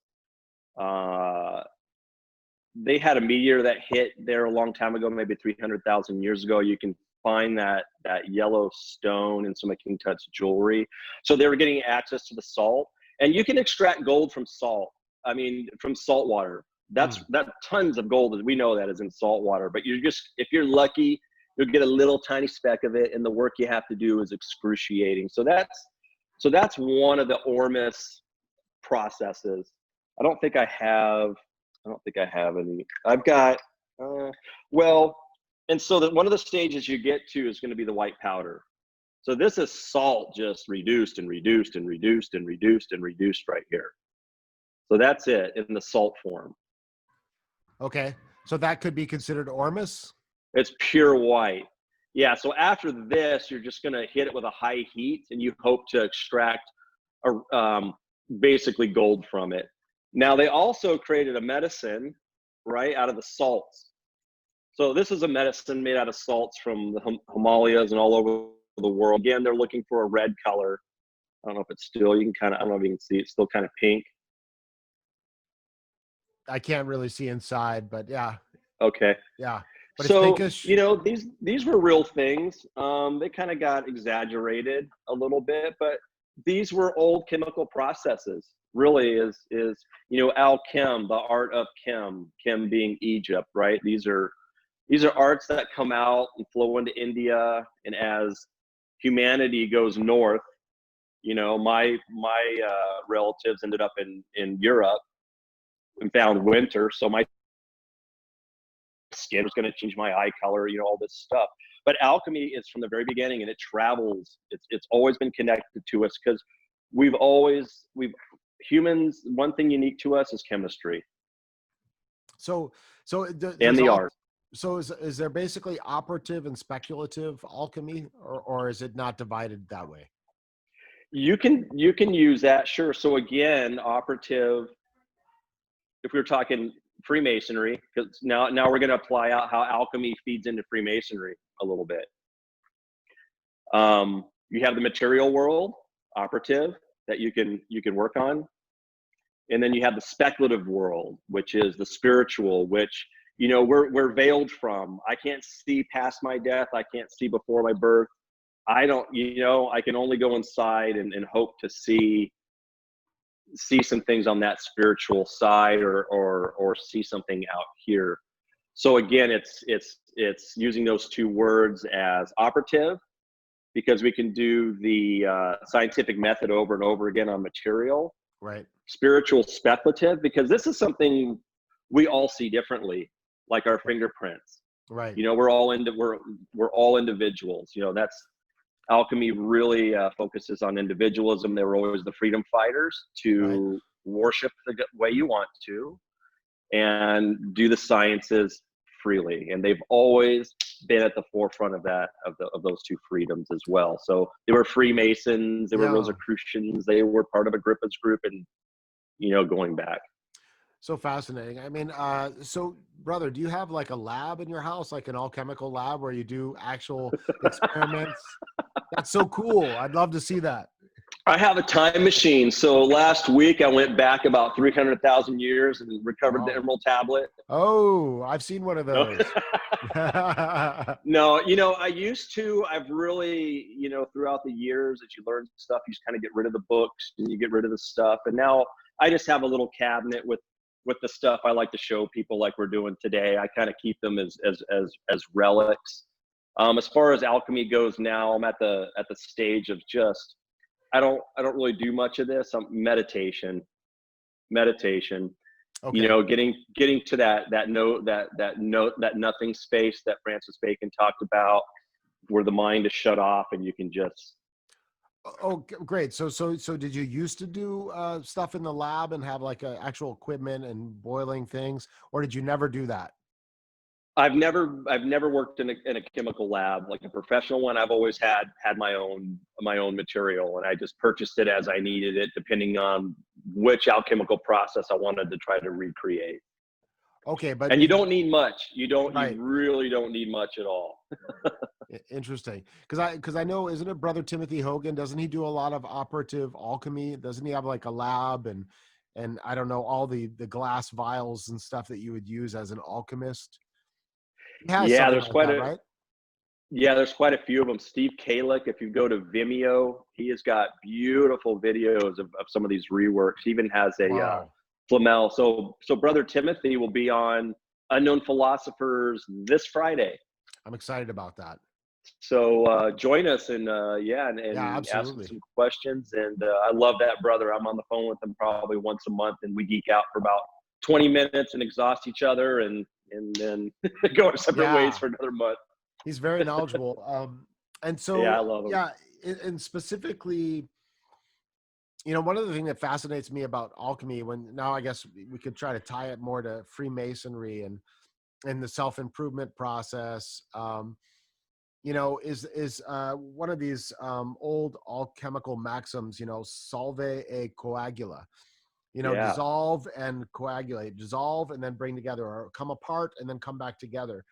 They had a meteor that hit there a long time ago, maybe 300,000 years ago. You can find that yellow stone in some Akintun's jewelry. So they were getting access to the salt, and you can extract gold from salt. I mean, from salt water. That tons of gold, we know that, is in salt water. But if you're lucky, you'll get a little tiny speck of it, and the work you have to do is excruciating. So that's one of the Ormus processes. I don't think I have any. I've got, and so that one of the stages you get to is going to be the white powder. So this is salt just reduced and reduced and reduced and reduced and reduced right here. So that's it in the salt form. Okay. So that could be considered Ormus? It's pure white. Yeah. So after this, you're just going to hit it with a high heat, and you hope to extract basically gold from it. Now, they also created a medicine, right, out of the salts. So this is a medicine made out of salts from the Himalayas and all over the world. Again, they're looking for a red color. I don't know if it's still, you can kind of, I don't know if you can see, it's still kind of pink. I can't really see inside, but yeah. Okay. Yeah. But so, it's pinkish. You know, these were real things. They kind of got exaggerated a little bit, but these were old chemical processes. Really is, you know, alchem, the art of chem being Egypt, right? These are arts that come out and flow into India. And as humanity goes north, you know, my relatives ended up in Europe and found winter. So my skin was going to change, my eye color, you know, all this stuff. But alchemy is from the very beginning, and it travels. It's always been connected to us, because humans, one thing unique to us is chemistry. So and the art. So is there basically operative and speculative alchemy, or is it not divided that way? You can use that, sure. So again, operative, if we were talking Freemasonry, because now we're going to apply out how alchemy feeds into Freemasonry a little bit. You have the material world, operative, that you can work on. And then you have the speculative world, which is the spiritual, which, you know, we're veiled from. I can't see past my death. I can't see before my birth. I don't, I can only go inside and hope to see some things on that spiritual side, or see something out here. So again, it's using those two words as operative, because we can do the scientific method over and over again on material. Right. Spiritual speculative, because this is something we all see differently, like our fingerprints. Right. We're all individuals. That's alchemy really focuses on individualism. They were always the freedom fighters to worship the way you want to and do the sciences freely, and they've always been at the forefront of that, of those two freedoms as well. So they were Freemasons, they were Rosicrucians, they were part of a Griffiths group, and going back. So fascinating. I mean, so brother, do you have like a lab in your house, like an alchemical lab where you do actual experiments? That's so cool. I'd love to see that. I have a time machine. So last week I went back about 300,000 years and recovered the Emerald Tablet. Oh, I've seen one of those. No, I used to. I've really, throughout the years, as you learn stuff, you just kind of get rid of the books and you get rid of the stuff. And now I just have a little cabinet with the stuff I like to show people, like we're doing today. I kind of keep them as relics. As far as alchemy goes now, I'm at the stage of just, I don't really do much of this. Meditation. Okay. Getting to that nothing space that Francis Bacon talked about, where the mind is shut off and you can just. Oh, great. So did you used to do stuff in the lab and have like actual equipment and boiling things, or did you never do that? I've never worked in a chemical lab, like a professional one. I've always had my own material, and I just purchased it as I needed it, depending on which alchemical process I wanted to try to recreate. Okay, but you don't need much. You right. really don't need much at all. Interesting, because I know, isn't it Brother Timothy Hogan? Doesn't he do a lot of operative alchemy? Doesn't he have like a lab and I don't know, all the glass vials and stuff that you would use as an alchemist? Yeah, there's quite a few of them. Steve Kalick, if you go to Vimeo, he has got beautiful videos of some of these reworks. He even has a Flamel. So Brother Timothy will be on Unknown Philosophers this Friday. I'm excited about that. So join us and ask him some questions. And I love that brother. I'm on the phone with him probably once a month, and we geek out for about 20 minutes and exhaust each other, and then go our separate ways for another month. He's very knowledgeable. And so, I love him. Yeah. And specifically, one of the things that fascinates me about alchemy, now I guess we could try to tie it more to Freemasonry and the self-improvement process, is one of these old alchemical maxims, solve a coagula. Dissolve and coagulate, dissolve and then bring together, or come apart and then come back together.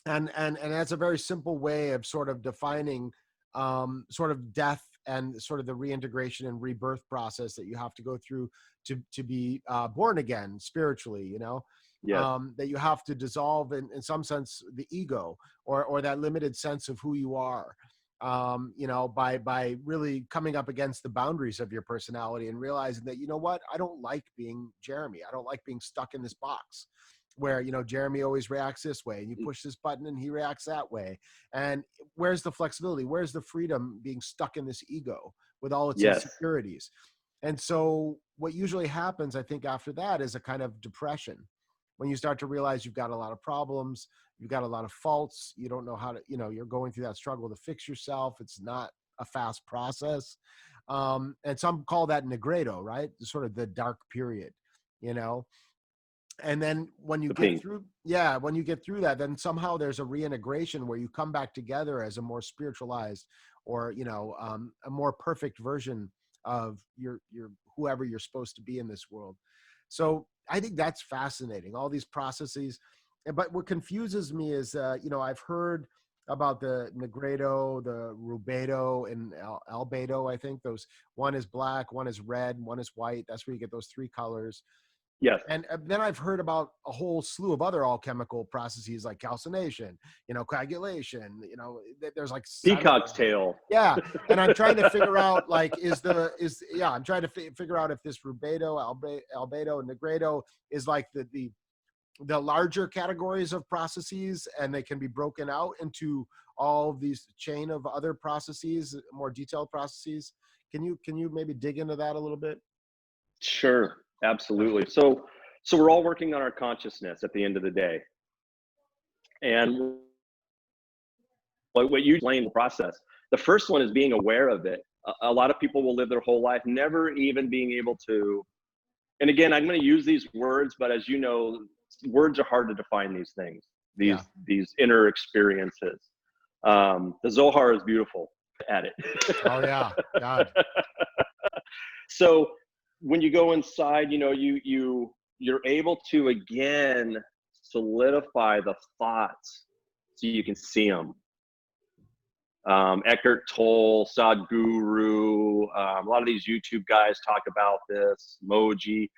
And that's a very simple way of sort of defining sort of death and sort of the reintegration and rebirth process that you have to go through to be born again spiritually, that you have to dissolve in some sense the ego or that limited sense of who you are. By really coming up against the boundaries of your personality and realizing that, I don't like being Jeremy. I don't like being stuck in this box where, Jeremy always reacts this way and you push this button and he reacts that way. And where's the flexibility? Where's the freedom being stuck in this ego with all its insecurities? And so what usually happens, I think, after that is a kind of depression. When you start to realize you've got a lot of problems, you've got a lot of faults, you don't know how to, you're going through that struggle to fix yourself. It's not a fast process. And some call that nigredo, right? Sort of the dark period, And then when you get through that, then somehow there's a reintegration where you come back together as a more spiritualized or, a more perfect version of your whoever you're supposed to be in this world. So I think that's fascinating, all these processes. But what confuses me is, I've heard about the nigredo, the rubedo, and albedo. I think those, one is black, one is red, one is white. That's where you get those three colors. Yes. And then I've heard about a whole slew of other alchemical processes like calcination, coagulation, there's like 7 Peacock's tail. yeah. And I'm trying to figure out like, I'm trying to figure out if this rubedo, albedo, nigredo is like the larger categories of processes, and they can be broken out into all of these chain of other processes, more detailed processes. Can you maybe dig into that a little bit? Sure, absolutely. So we're all working on our consciousness at the end of the day. And what you explain the process. The first one is being aware of it. A lot of people will live their whole life never even being able to, and again, I'm going to use these words, but as you know, words are hard to define these things, these inner experiences. The Zohar is beautiful at it. Oh yeah, God. So when you go inside, you're able to again solidify the thoughts so you can see them. Eckhart Tolle, Sadhguru, a lot of these YouTube guys talk about this, Moji,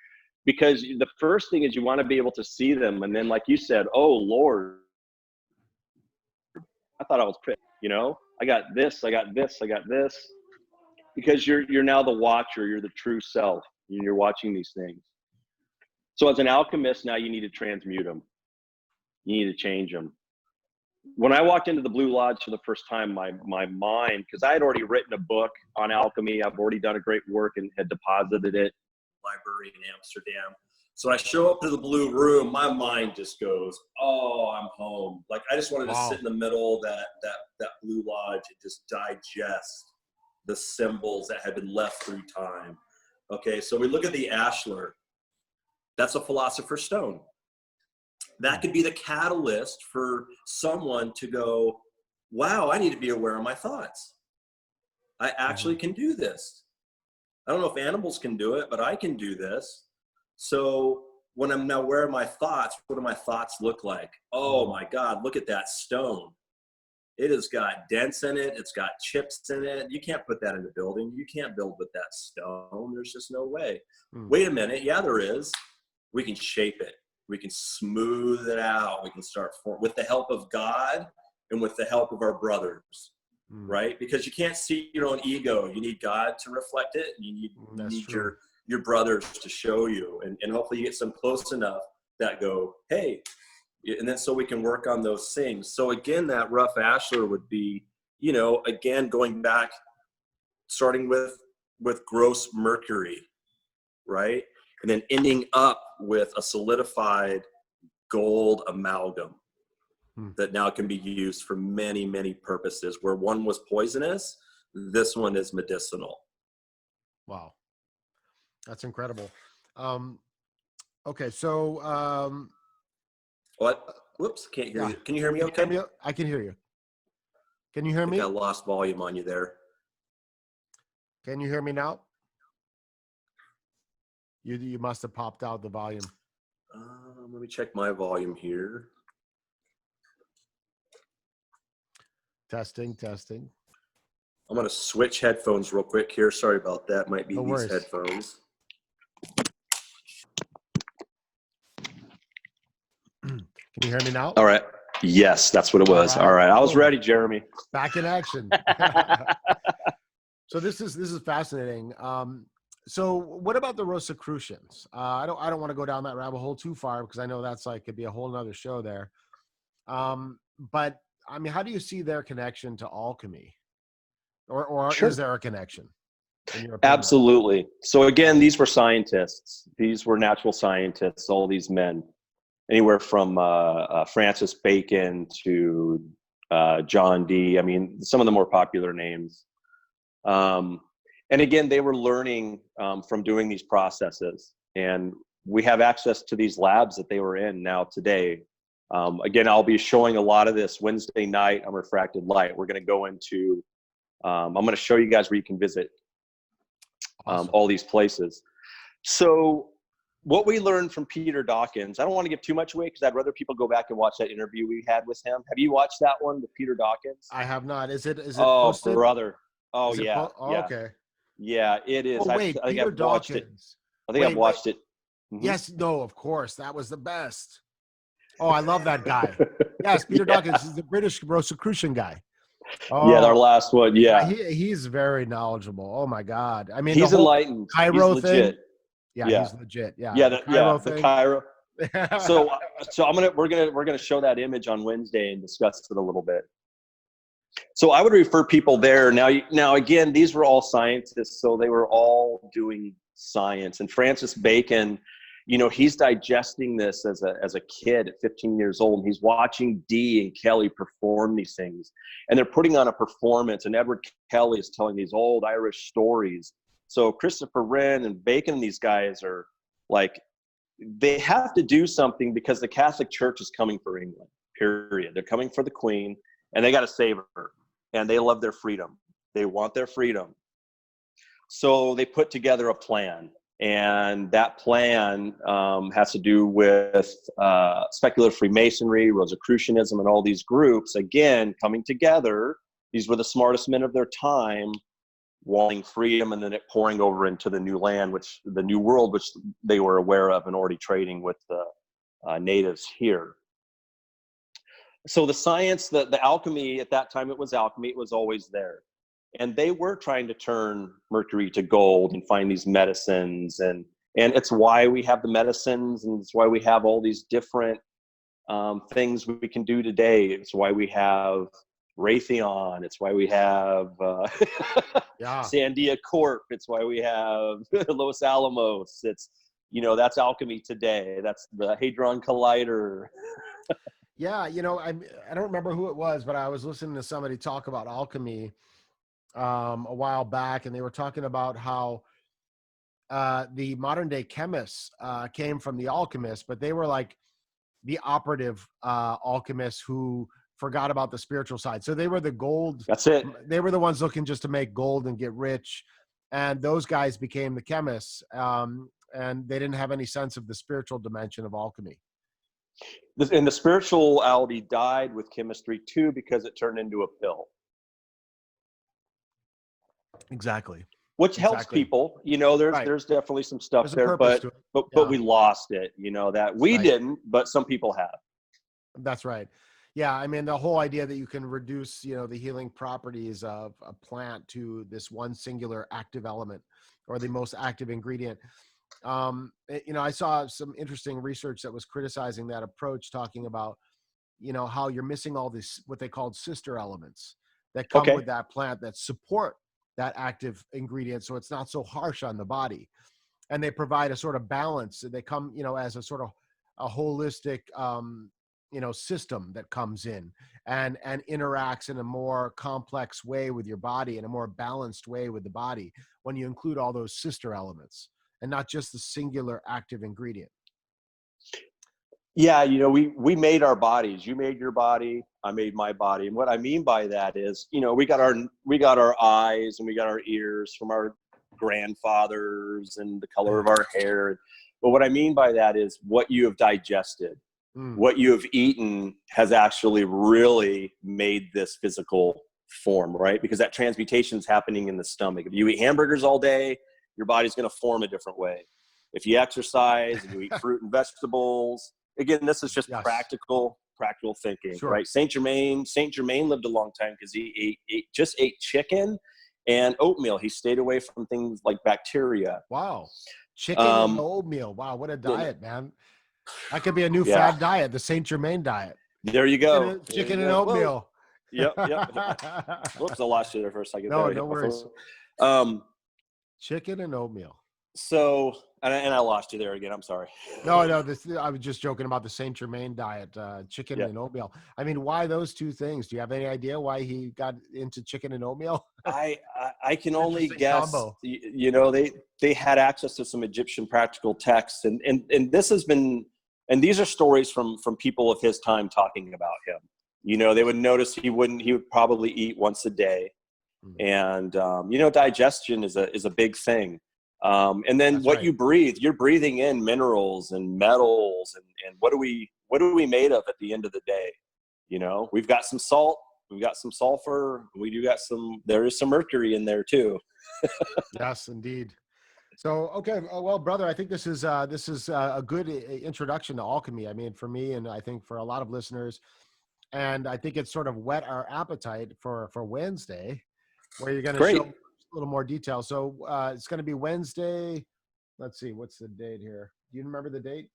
because the first thing is you want to be able to see them. And then, like you said, oh, Lord, I thought I was pretty, I got this, I got this, I got this. Because you're now the watcher, you're the true self, and you're watching these things. So as an alchemist, now you need to transmute them. You need to change them. When I walked into the Blue Lodge for the first time, my mind, because I had already written a book on alchemy, I've already done a great work and had deposited it. Library in Amsterdam. So I show up to the Blue Room, my mind just goes, oh, I'm home. Like I just wanted to sit in the middle of that Blue Lodge and just digest the symbols that had been left through time. Okay, so we look at the ashlar. That's a philosopher's stone. That could be the catalyst for someone to go, wow, I need to be aware of my thoughts. I actually can do this. I don't know if animals can do it, but I can do this. So when I'm now aware of my thoughts, what do my thoughts look like? Oh my God, look at that stone. It has got dents in it. It's got chips in it. You can't put that in a building. You can't build with that stone. There's just no way. Wait a minute. Yeah, there is. We can shape it. We can smooth it out. We can start with the help of God and with the help of our brothers, right? Because you can't see your own ego. You need God to reflect it. You need your brothers to show you. And hopefully you get some close enough that go, hey, and then so we can work on those things. So again, that rough ashlar would be, again, going back, starting with gross mercury, right? And then ending up with a solidified gold amalgam that now can be used for many, many purposes. Where one was poisonous, this one is medicinal. Wow. That's incredible. Okay. So, what? Whoops. Can't hear you. Can you hear me okay? I can hear you. Can you hear me? I lost volume on you there. Can you hear me now? You must have popped out the volume. Let me check my volume here. Testing. I'm going to switch headphones real quick here. Sorry about that. Might be these headphones. Can you hear me now? All right. Yes, that's what it was. All right. I was ready, Jeremy. Back in action. So this is fascinating. So what about the Rosicrucians? I don't want to go down that rabbit hole too far because I know that's could be a whole nother show there. But I mean, how do you see their connection to alchemy, or Sure. Is there a connection? Absolutely. So again, these were scientists. These were natural scientists. All these men, anywhere from Francis Bacon to John Dee. I mean, some of the more popular names. And again, they were learning from doing these processes, and we have access to these labs that they were in now today. Again, I'll be showing a lot of this Wednesday night on Refracted Light. We're going to go into, I'm going to show you guys where you can visit all these places. So what we learned from Peter Dawkins, I don't want to give too much away because I'd rather people go back and watch that interview we had with him. Have you watched that one with Peter Dawkins? I have not. Is it oh, posted? Brother. Oh, yeah. Okay. Yeah, it is. Oh, wait, I think Peter I've watched it. Dawkins. I think I've watched it Mhm. Yes, no, of course. That was the best. Oh, I love that guy. Yes, Peter Dawkins. He's the British Rosicrucian guy. Yeah, our Oh, last one. yeah, Yeah, he's very knowledgeable. Oh my God. I mean, the he's whole enlightened. He's Cairo thing. legit. Yeah, Yeah, he's legit. Yeah, yeah, the Cairo the thing. Cairo. So, we're gonna show that image on Wednesday and discuss it a little bit. So I would refer people there. Now again, these were all scientists, so they were all doing science. And Francis Bacon, he's digesting this as a kid at 15 years old, and he's watching Dee and Kelly perform these things, and they're putting on a performance. And Edward Kelly is telling these old Irish stories. So Christopher Wren and Bacon, these guys are like, they have to do something because the Catholic Church is coming for England. Period. They're coming for the Queen, and they got to save her. And they love their freedom. They want their freedom. So they put together a plan. And that plan has to do with speculative Freemasonry, Rosicrucianism, and all these groups, again, coming together. These were the smartest men of their time, wanting freedom, and then it pouring over into the new land, the new world, which they were aware of and already trading with the natives here. So the science, the alchemy, at that time it was alchemy, it was always there. And they were trying to turn mercury to gold and find these medicines. And it's why we have the medicines, and it's why we have all these different things we can do today. It's why we have Raytheon. It's why we have Sandia Corp. It's why we have Los Alamos. It's, that's alchemy today. That's the Hadron Collider. Yeah, I don't remember who it was, but I was listening to somebody talk about alchemy a while back, and they were talking about how the modern day chemists came from the alchemists, but they were like the operative alchemists who forgot about the spiritual side. So they were the gold. That's it. They were the ones looking just to make gold and get rich, and those guys became the chemists, and they didn't have any sense of the spiritual dimension of alchemy. And the spirituality died with chemistry too, because it turned into a pill. Exactly. Which helps people, there's definitely some stuff there, but we lost it, that we didn't, but some people have. That's right. Yeah. I mean, the whole idea that you can reduce, the healing properties of a plant to this one singular active element or the most active ingredient. I saw some interesting research that was criticizing that approach, talking about, how you're missing all these, what they called sister elements that come with that plant that support that active ingredient. So it's not so harsh on the body, and they provide a sort of balance. They come, as a sort of a holistic, system that comes in and interacts in a more complex way with your body, in a more balanced way with the body, when you include all those sister elements and not just the singular active ingredient. Yeah, we made our bodies. You made your body, I made my body. And what I mean by that is, we got our eyes and we got our ears from our grandfathers and the color of our hair. But what I mean by that is what you have digested, what you have eaten has actually really made this physical form, right? Because that transmutation is happening in the stomach. If you eat hamburgers all day, your body's going to form a different way. If you exercise and you eat fruit and vegetables, again, this is just practical thinking, right? Saint Germain lived a long time because he just ate chicken and oatmeal. He stayed away from things like bacteria. Wow. Chicken and oatmeal. Wow. What a diet, man. That could be a new fad diet, the Saint Germain diet. There you go. Chicken and oatmeal. Yep. Whoops, I lost you there for a second. No worries. Chicken and oatmeal. So, and I lost you there again. I'm sorry. No, I was just joking about the Saint Germain diet, chicken and oatmeal. I mean, why those two things? Do you have any idea why he got into chicken and oatmeal? I can only guess. Combo. They had access to some Egyptian practical texts, and this has been, and these are stories from people of his time talking about him. They would notice he would probably eat once a day, and digestion is a big thing. And then that's what you breathe, you're breathing in minerals and metals, and what are we made of at the end of the day? We've got some salt, we've got some sulfur, there is some mercury in there too. Yes, indeed. So, okay, well, brother, I think this is a good introduction to alchemy. I mean, for me, and I think for a lot of listeners, and I think it's sort of whet our appetite for Wednesday, where you're going to show Great. a little more detail. So it's going to be Wednesday. Let's see, what's the date here? Do you remember the date?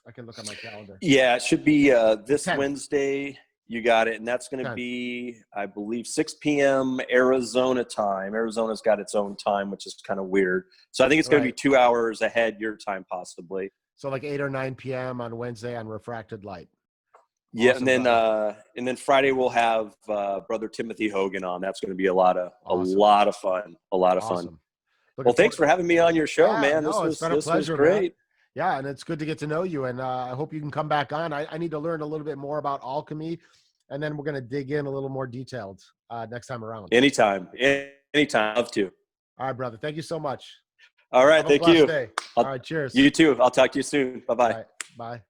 I can look at my calendar. Yeah, it should be this 10th. Wednesday. You got it. And that's going to 10th. be, I believe, 6 p.m. Arizona time. Arizona's got its own time, which is kind of weird. So I think it's going to be 2 hours ahead your time, possibly. So like 8 or 9 p.m. on Wednesday on Refracted Light. Yeah, Awesome, and then Friday we'll have Brother Timothy Hogan on. That's going to be a lot of fun. A lot of fun. Well, thanks for having me on your show, man. It's been a pleasure, great. Man. Yeah, and it's good to get to know you, and I hope you can come back on. I need to learn a little bit more about alchemy, and then we're going to dig in a little more detailed next time around. Anytime. Love to. All right, brother. Thank you so much. All right, thank you. Day. All right, cheers. You too. I'll talk to you soon. Bye-bye. Bye.